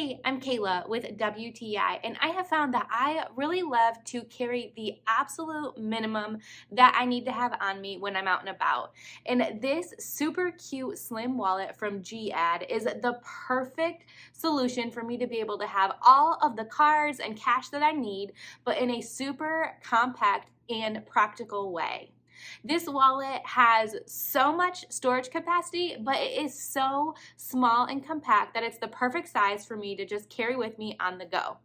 Hey, I'm Kayla with WTI, and I have found that I really love to carry the absolute minimum that I need to have on me when I'm out and about. And this super cute slim wallet from GEEAD is the perfect solution for me to be able to have all of the cards and cash that I need, but in a super compact and practical way. This wallet has so much storage capacity, but it is so small and compact that it's the perfect size for me to just carry with me on the go.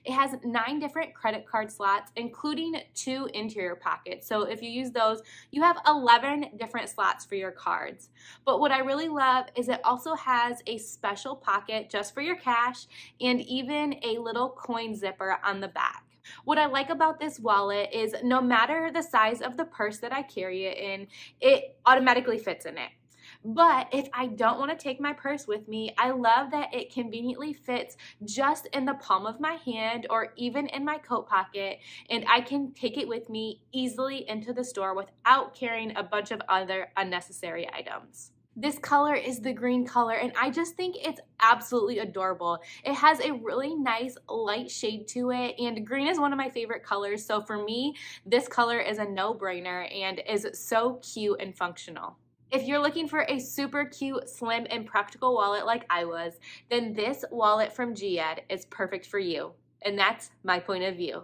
It has 9 different credit card slots, including 2 interior pockets. So if you use those, you have 11 different slots for your cards. But what I really love is it also has a special pocket just for your cash and even a little coin zipper on the back. What I like about this wallet is no matter the size of the purse that I carry it in, it automatically fits in it. But if I don't want to take my purse with me, I love that it conveniently fits just in the palm of my hand or even in my coat pocket, and I can take it with me easily into the store without carrying a bunch of other unnecessary items. This color is the green color, and I just think it's absolutely adorable. It has a really nice light shade to it, and green is one of my favorite colors. So for me, this color is a no-brainer and is so cute and functional. If you're looking for a super cute, slim, and practical wallet like I was, then this wallet from GEEAD is perfect for you. And that's my point of view.